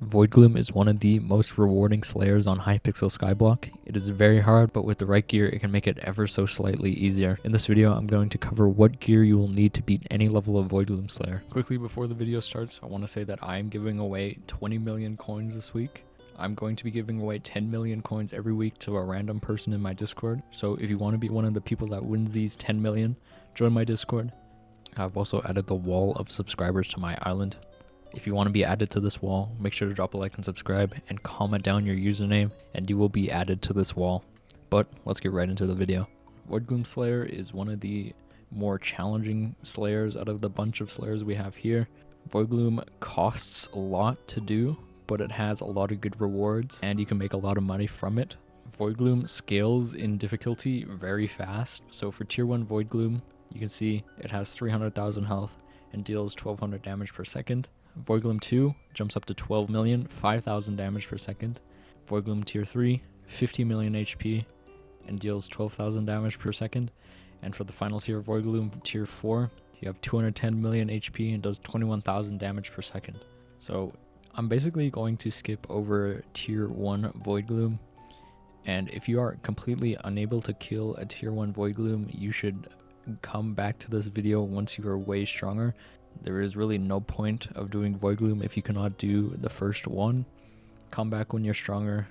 Voidgloom is one of the most rewarding slayers on Hypixel Skyblock. It is very hard, but with the right gear, it can make it ever so slightly easier. In this video, I'm going to cover what gear you will need to beat any level of Voidgloom Slayer. Quickly before the video starts, I want to say that I am giving away 20 million coins this week. I'm going to be giving away 10 million coins every week to a random person in my Discord. So if you want to be one of the people that wins these 10 million, join my Discord. I've also added the wall of subscribers to my island. If you want to be added to this wall, make sure to drop a like and subscribe and comment down your username and you will be added to this wall. But let's get right into the video. Voidgloom Slayer is one of the more challenging slayers out of the bunch of slayers we have here. Voidgloom costs a lot to do, but it has a lot of good rewards and you can make a lot of money from it. Voidgloom scales in difficulty very fast. So for tier 1 Voidgloom, you can see it has 300,000 health and deals 1200 damage per second. Voidgloom 2 jumps up to 12 million, 5,000 damage per second. Voidgloom tier 3, 50 million HP and deals 12,000 damage per second. And for the final tier, Voidgloom tier 4, you have 210 million HP and does 21,000 damage per second. So I'm basically going to skip over tier 1 Voidgloom. And if you are completely unable to kill a tier 1 Voidgloom, you should come back to this video once you are way stronger. There is really no point of doing Voidgloom if you cannot do the first one. Come back when you're stronger,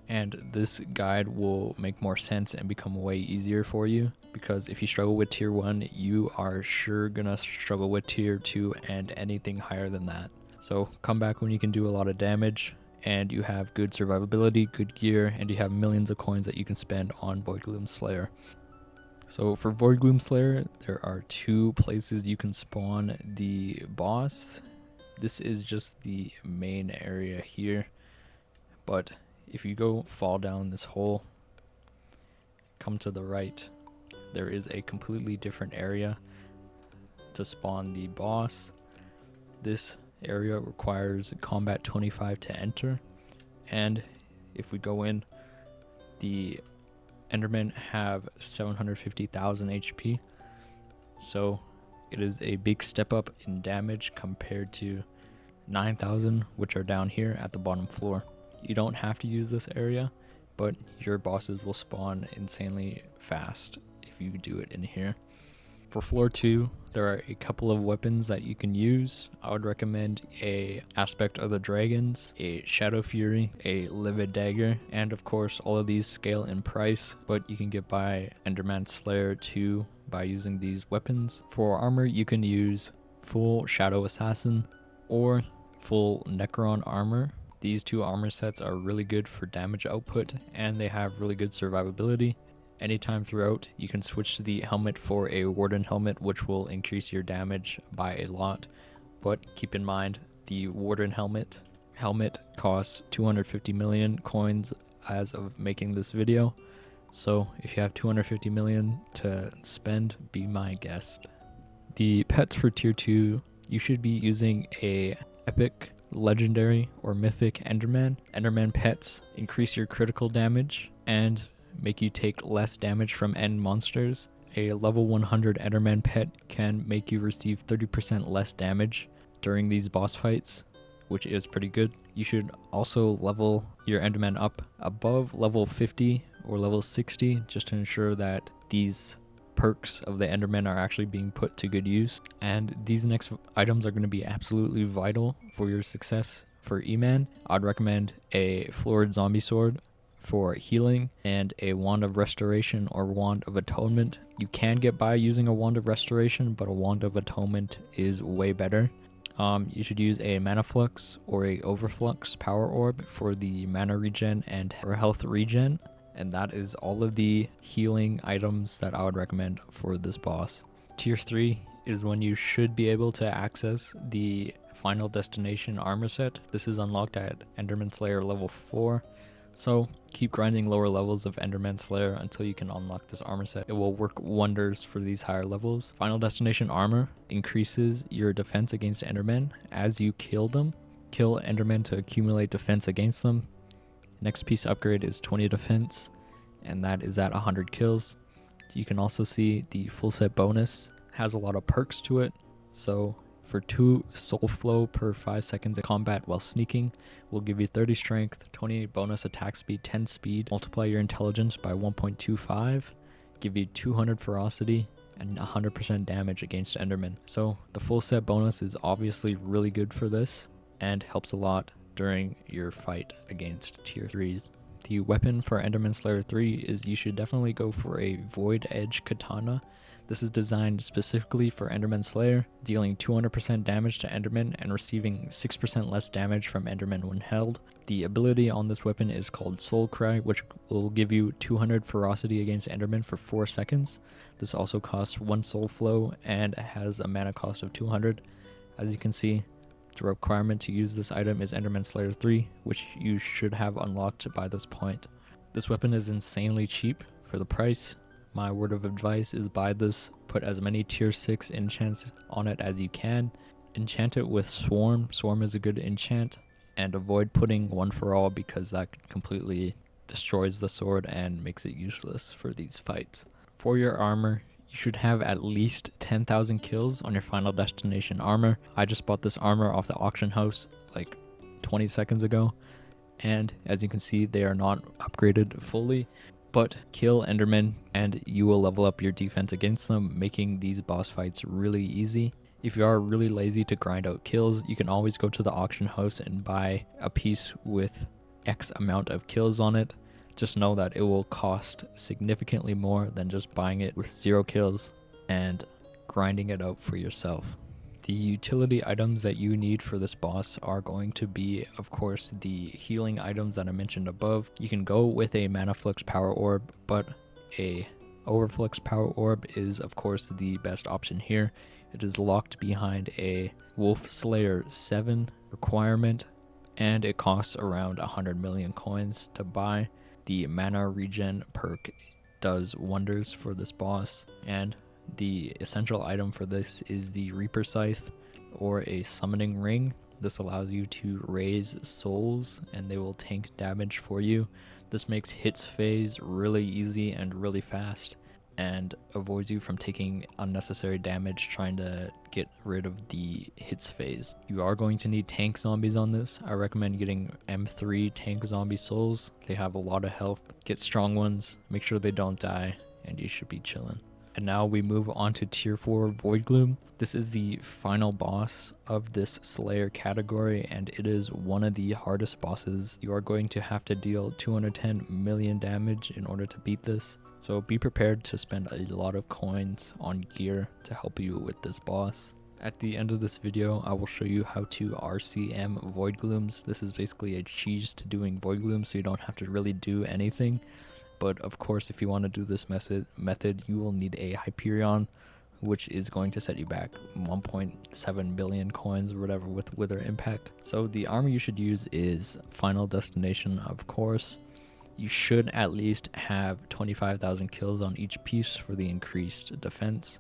and this guide will make more sense and become way easier for you, because if you struggle with tier 1, you are sure gonna struggle with tier 2 and anything higher than that. So come back when you can do a lot of damage and you have good survivability, good gear, and you have millions of coins that you can spend on Voidgloom Slayer. So for Voidgloom Slayer, there are 2 places you can spawn the boss. This is just the main area here, but if you fall down this hole, come to the right, there is a completely different area to spawn the boss. This area requires combat 25 to enter, and if we go in, the Endermen have 750,000 HP, so it is a big step up in damage compared to 9,000, which are down here at the bottom floor. You don't have to use this area, but your bosses will spawn insanely fast if you do it in here. For floor 2, there are a couple of weapons that you can use. I would recommend a Aspect of the Dragons, a Shadow Fury, a Livid Dagger, and of course all of these scale in price, but you can get by Enderman Slayer 2 by using these weapons. For armor, you can use full Shadow Assassin or full Necron armor. These 2 armor sets are really good for damage output and they have really good survivability. Anytime throughout, you can switch to the helmet for a Warden helmet, which will increase your damage by a lot. But keep in mind, the Warden helmet costs 250 million coins as of making this video. So if you have 250 million to spend, be my guest. The pets for tier 2, you should be using a epic, legendary, or mythic Enderman. Enderman pets increase your critical damage and make you take less damage from end monsters. A level 100 Enderman pet can make you receive 30% less damage during these boss fights, which is pretty good. You should also level your Enderman up above level 50 or level 60 just to ensure that these perks of the Enderman are actually being put to good use. And these next items are going to be absolutely vital for your success for E-Man. I'd recommend a Florid Zombie Sword for healing and a Wand of Restoration or Wand of Atonement. You can get by using a Wand of Restoration, but a Wand of Atonement is way better. You should use a Mana Flux or a Overflux Power Orb for the mana regen and health regen. And that is all of the healing items that I would recommend for this boss. Tier 3 is when you should be able to access the Final Destination armor set. This is unlocked at Enderman Slayer level 4. So keep grinding lower levels of Enderman Slayer until you can unlock this armor set. It will work wonders for these higher levels. Final Destination armor increases your defense against Endermen as you kill them. Kill Endermen to accumulate defense against them. Next piece upgrade is 20 defense, and that is at 100 kills. You can also see the full set bonus has a lot of perks to it. So for 2 soul flow per 5 seconds in combat while sneaking will give you 30 strength, 20 bonus attack speed, 10 speed, multiply your intelligence by 1.25, give you 200 ferocity, and 100% damage against Enderman. So the full set bonus is obviously really good for this and helps a lot during your fight against tier 3s. The weapon for Enderman Slayer 3 is you should definitely go for a Void Edge Katana. This is designed specifically for Enderman Slayer, dealing 200% damage to Enderman and receiving 6% less damage from Enderman when held. The ability on this weapon is called Soul Cry, which will give you 200 ferocity against Enderman for 4 seconds. This also costs 1 soul flow and has a mana cost of 200. As you can see, the requirement to use this item is Enderman Slayer 3, which you should have unlocked by this point. This weapon is insanely cheap for the price. My word of advice is buy this, put as many tier 6 enchants on it as you can. Enchant it with Swarm. Swarm is a good enchant. And avoid putting One for All because that completely destroys the sword and makes it useless for these fights. For your armor, you should have at least 10,000 kills on your final destination armor. I just bought this armor off the auction house like 20 seconds ago. And as you can see, they are not upgraded fully. But kill Enderman and you will level up your defense against them, making these boss fights really easy. If you are really lazy to grind out kills, you can always go to the auction house and buy a piece with X amount of kills on it. Just know that it will cost significantly more than just buying it with 0 kills and grinding it out for yourself. The utility items that you need for this boss are going to be, of course, the healing items that I mentioned above. You can go with a Mana Flux Power Orb, but a Overflux Power Orb is, of course, the best option here. It is locked behind a Wolf Slayer 7 requirement, and it costs around 100 million coins to buy. The Mana Regen perk does wonders for this boss, and the essential item for this is the Reaper Scythe or a Summoning Ring. This allows you to raise souls and they will tank damage for you. This makes hits phase really easy and really fast and avoids you from taking unnecessary damage trying to get rid of the hits phase. You are going to need tank zombies on this. I recommend getting M3 tank zombie souls. They have a lot of health. Get strong ones, make sure they don't die, and you should be chilling. And now we move on to tier 4 Voidgloom. This is the final boss of this Slayer category, and it is one of the hardest bosses. You are going to have to deal 210 million damage in order to beat this. So be prepared to spend a lot of coins on gear to help you with this boss. At the end of this video, I will show you how to RCM Voidglooms. This is basically a cheese to doing Voidglooms, so you don't have to really do anything. But of course, if you want to do this method, you will need a Hyperion, which is going to set you back 1.7 billion coins or whatever with Wither Impact. So the armor you should use is Final Destination, of course. You should at least have 25,000 kills on each piece for the increased defense.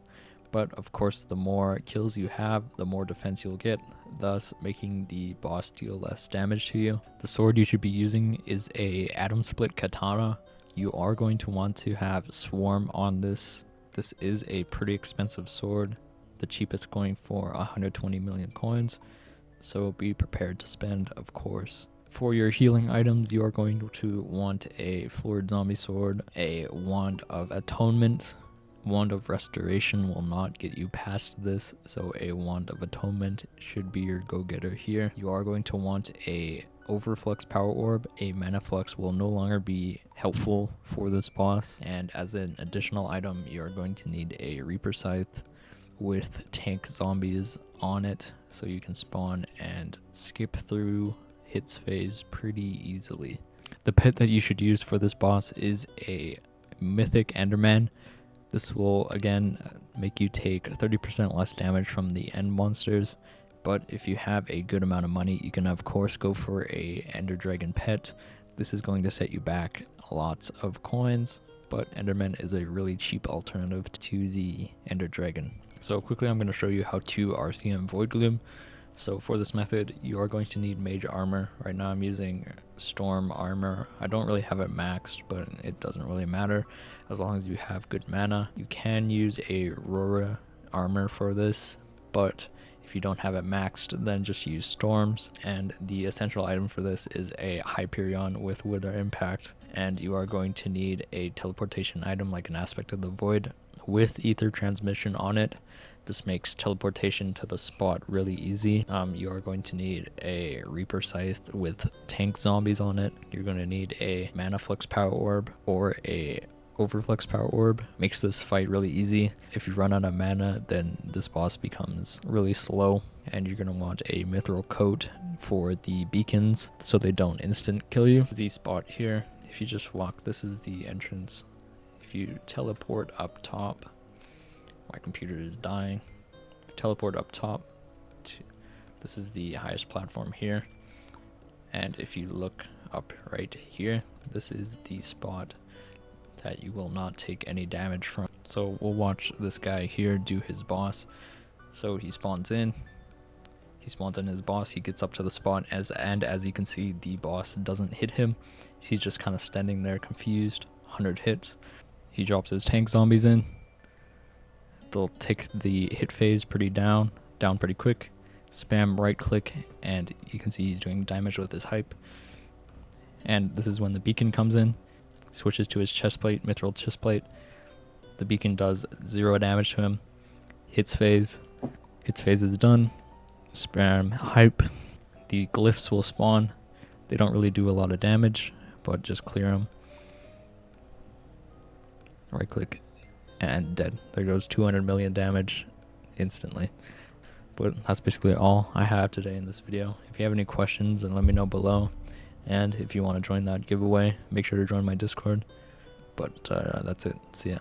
But of course, the more kills you have, the more defense you'll get, thus making the boss deal less damage to you. The sword you should be using is a Atom Split Katana. You are going to want to have Swarm on this. This is a pretty expensive sword, the cheapest going for 120 million coins, so be prepared to spend, of course. For your healing items, you are going to want a Florid Zombie Sword, a Wand of Atonement. Wand of Restoration will not get you past this, so a Wand of Atonement should be your go-getter here. You are going to want a Overflux Power Orb. A Mana Flux will no longer be helpful for this boss, and as an additional item, you are going to need a Reaper Scythe with tank zombies on it, so you can spawn and skip through hits phase pretty easily. The pet that you should use for this boss is a Mythic Enderman. This will again make you take 30% less damage from the end monsters. But if you have a good amount of money, you can of course go for a Ender Dragon pet. This is going to set you back lots of coins, but Enderman is a really cheap alternative to the Ender Dragon. So quickly I'm going to show you how to RCM Voidgloom. So for this method, you are going to need mage armor. Right now I'm using storm armor. I don't really have it maxed, but it doesn't really matter as long as you have good mana. You can use a Aurora armor for this, but if If you don't have it maxed, then just use Storms, and the essential item for this is a Hyperion with Wither Impact, and you are going to need a teleportation item like an Aspect of the Void with Ether Transmission on it. This makes teleportation to the spot really easy. You are going to need a Reaper Scythe with tank zombies on it. You're going to need a Mana Flux Power Orb or a Overflux Power Orb. Makes this fight really easy. If you run out of mana, then this boss becomes really slow, and you're going to want a Mithril Coat for the beacons so they don't instant kill you. The spot here, if you just walk, this is the entrance. If you teleport up top, my computer is dying. Teleport up top. This is the highest platform here. And if you look up right here, this is the spot that you will not take any damage from. So we'll watch this guy here do his boss. So he spawns in his boss, he gets up to the spot, and as you can see, the boss doesn't hit him. He's just kind of standing there confused. 100 hits. He drops his tank zombies in. They'll take the hit phase down pretty quick. Spam right click, and you can see he's doing damage with his hype. And this is when the beacon comes in. Switches to his chestplate, Mithril chestplate. The beacon does 0 damage to him. Hits phase is done. Spam hype. The glyphs will spawn. They don't really do a lot of damage, but just clear them. Right click, and dead. There goes 200 million damage instantly. But that's basically all I have today in this video. If you have any questions, then let me know below. And if you want to join that giveaway, make sure to join my Discord. But that's it. See ya.